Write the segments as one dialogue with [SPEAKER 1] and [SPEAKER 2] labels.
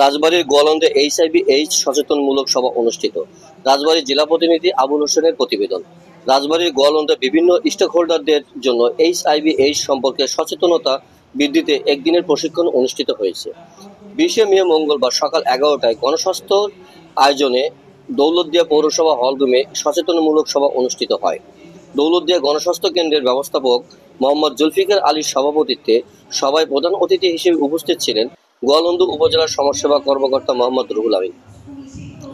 [SPEAKER 1] রাজবাড়ীর গোয়ালন্দে HIV AIDS সচেতনমূলক সভা অনুষ্ঠিত। রাজবাড়ী জেলা প্রতিনিধি আবুল হোসেনের প্রতিবেদন। রাজবাড়ীর গোয়ালন্দে বিভিন্ন স্টেকহোল্ডারদের জন্য এইচআইভি/এইডস সম্পর্কে সচেতনতা বৃদ্ধিতে একদিনের প্রশিক্ষণ অনুষ্ঠিত হয়েছে। 20 মে মঙ্গলবার সকাল 11টায় গণস্বাস্থ্য আয়োজনে দৌলতদিয়া পৌরসভা হলরুমে সচেতনমূলক সভা অনুষ্ঠিত হয়। দৌলতদিয়া গণস্বাস্থ্য কেন্দ্রের ব্যবস্থাপক মোহাম্মদ জুলফিকার আলীর সভাপতিত্বে সভায় প্রধান অতিথি হিসেবে উপস্থিত ছিলেন গোয়ালন্দ উপজেলার সমাজসেবা কর্মকর্তা মোহাম্মদ রুহুল আমিন।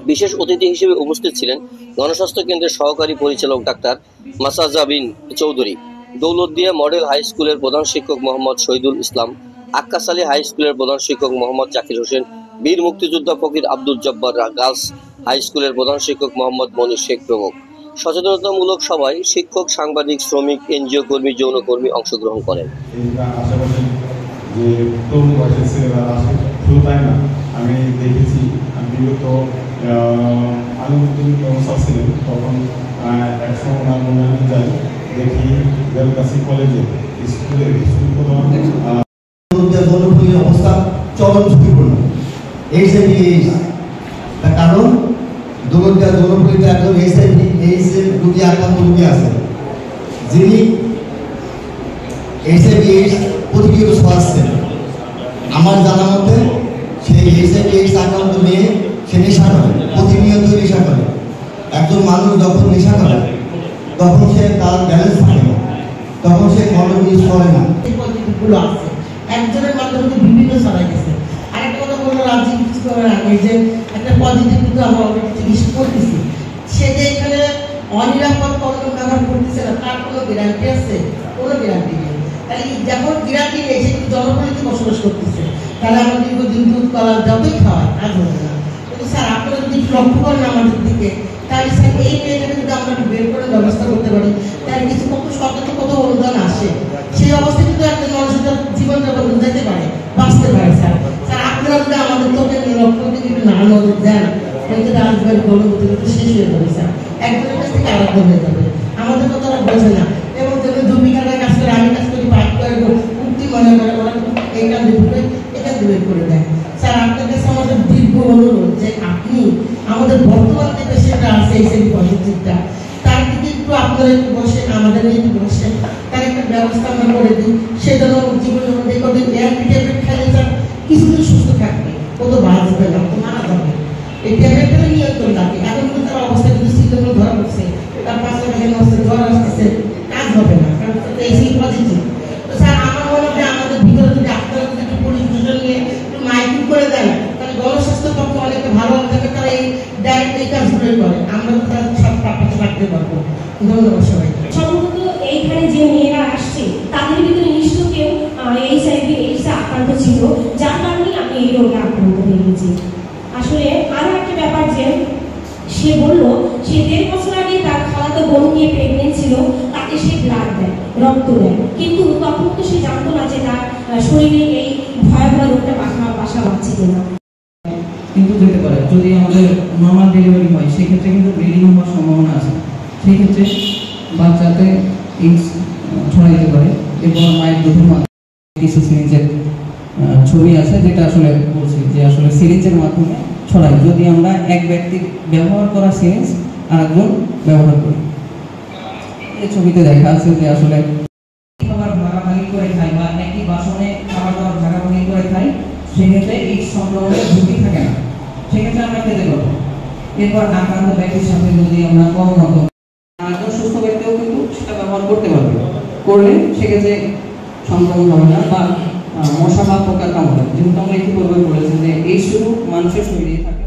[SPEAKER 1] বিশেষ অতিথি হিসেবে উপস্থিত ছিলেন গণস্বাস্থ্য কেন্দ্রের সহকারী পরিচালক doctor Masajabin Chowdhury, Daulatdia model high স্কুলের প্রধান শিক্ষক মোহাম্মদ শহীদুল ইসলাম, আক্কাস আলী হাই স্কুলের প্রধান শিক্ষক মোহাম্মদ জাকির হোসেন, বীর মুক্তিযোদ্ধা ফকির আব্দুল জব্বার গার্লস হাই স্কুলের প্রধান শিক্ষক মোহাম্মদ মনির শেখ প্রমুখ। সচেতনতামূলক সভায় শিক্ষক, সাংবাদিক, শ্রমিক, এনজিও কর্মী, যৌনকর্মী অংশগ্রহণ করেন।
[SPEAKER 2] আমি দেখেছি বিগত আলমদিন ছিলেন তখন একসময় ওনার মনে যাই দেখি বেলকাশি কলেজে স্কুলের
[SPEAKER 3] অবস্থা চরম ঝুঁকিপূর্ণ। তার কারণ দৌলতদিয়া দৌলতপুরিতে একজন এইচআইভি/এইডস রোগী আক্রান্ত রোগী আছে, যিনি এইচআইভি/এইডস প্রতিনিয়ত ছড়াচ্ছেন। আমার জানা মতে সেই এইচআইভি/এইডস আক্রান্ত মেয়ে সে নেশা করে, প্রতিনিয়ত নেশা করে। একজন মানুষ যখন নেশা করে তখন সে তার ব্যালেন্স থাকে না, তখন সে কন্ডোম ইউজ করে না।
[SPEAKER 4] একজনের মাধ্যমে বিভিন্ন ছড়াই গেছে। আরেকটা কথা বললো রাজ্যে কিছু করার আগে যে একটা পজিটিভ কিন্তু আমরা অলরেডি জিনিস করতেছি, সে যে এখানে অনিরাপদ কন্ডোম ব্যবহার করতেছে না তার কোনো গ্যারান্টি আছে? কোনো গ্যারান্টি নেই। তাহলে যখন গ্যারান্টি নেই সে কিন্তু জনগণকে বসবাস করতেছে, তাহলে আমরা দীর্ঘদিন দুধ কলা যতই খাওয়াই কাজ হবে না। কিন্তু স্যার আপনারা যদি লক্ষ্য করেন আমাদের দিকে, তাহলে স্যার এই মেয়েটাকে যদি আমরা বের করে ব্যবস্থা করতে পারি তাহলে কিছু কত সচেতন কত অনুদান আসে, সেই অবস্থায় কিন্তু একটা মানুষের জীবনযাপন যেতে পারে, বাঁচতে পারে। স্যার স্যার আপনারা যদি আমাদের তোকে লক্ষ্য দিকে না নজর দেন তাহলে রাজবাড়ির গণপতি কিন্তু শেষ হয়ে যাবে। স্যার একজনের কাছ থেকে আলাদা হয়ে যাবে, আমাদের কথা ওরা বোঝে না। এবং যেমন জমিকারা কাজ করে আমি কাজ করি পাঠ করে মুক্তি মনে করে ওরা এখান থেকে এখান থেকে করে দেয়। স্যার আপনার কাছে আমাদের দীর্ঘ অনুরোধ যে আপনি আমাদের বর্তমান যে পেশেন্টরা আছে এইচআইভি পজিটিভটা তার দিকে একটু আপনারা একটু বসেন, আমাদের নিয়ে একটু বসেন, তার একটা ব্যবস্থা আমরা করে দিই। সে যেন জীবনের মধ্যে কদিন অ্যান্টি ট্যাবলেট খাইলে স্যার কিছুদিন সুস্থ থাকবে, কত বাঁচবে না, কত মারা যাবে। এই ট্যাবলেটটা নিয়ন্ত্রণ থাকে। এখন কিন্তু তার অবস্থা কিন্তু সিজনগুলো ধরা পড়ছে, তার পাশে এখানে আসছে জ্বর আসতেছে, কাজ হবে না, কারণ এইচআইভি পজিটিভ। তো স্যার আমার মনে হয় আমাদের ভিতরে যদি আপনারা যদি একটু পরিচর্যা নিয়ে একটু মাইকিং করে দেন তাহলে গণস্বাস্থ্য পক্ষে অনেকটা ভালো হবে। তারা এই ডাইরেক্ট এই কাজগুলোই করে, আমরা তার সব পাশে রাখতে পারবো। ধন্যবাদ সবাই।
[SPEAKER 5] সম্ভবত এইখানে যে মেয়েরা আসছে তাদের ভিতরে নিশ্চয় কেউ এইচআইভি/এইডস আক্রান্ত ছিল, যার কারণেই আমি এই রোগে আক্রান্ত হয়ে গেছি। আসলে আরো একটা ব্যাপার যে সে বললো সে 1.5 বছর আগে তার খালাতো বোন নিয়ে প্রেগনেন্ট ছিল, তাকে সে ব্লাড দেয়, রক্ত দেয়, কিন্তু তখন তো সে জানতো না যে তার শরীরে এই ভয়াবহ রোগটা বাসা বাঁধছে কিনা।
[SPEAKER 6] কিন্তু যেতে পারে যদি আমাদের নর্মাল ডেলিভারি হয় সেক্ষেত্রে কিন্তু ব্লিডিং হওয়ার সম্ভাবনা আছে, সেই ক্ষেত্রে বাচ্চাতে এইডস ছড়াই যেতে পারে। এরপর মায়ের দুধের মাধ্যমে কিছু সিরিঞ্জের ছবি আছে যেটা আসলে বলছি যে আসলে সিরিঞ্জের মাধ্যমে ছড়াই যদি আমরা এক ব্যক্তি ব্যবহার করা সিরিঞ্জ আরেকজন ব্যবহার করি। এই ছবিতে দেখা আছে যে আসলে খাবার ভাগাভাগি করে খাই বা একই বাসনে খাবার দাবার ভাগাভাগি করে খাই, সেক্ষেত্রে এইডস সংক্রমণের ঝুঁকি থাকে না, সেক্ষেত্রে আমরা খেতে পারবো। এরপর আক্রান্ত ব্যক্তির সাথে যদি আমরা কম মতো একজন সুস্থ ব্যক্তিও কিন্তু সেটা ব্যবহার করতে পারবে, করলে সেক্ষেত্রে সংক্রমণ হবে না বা মশা বা পোকা কামড়ে। যেহেতু আমরা ইতিপূর্বে বলেছি যে এই শুধু মানুষের শরীরে থাকে।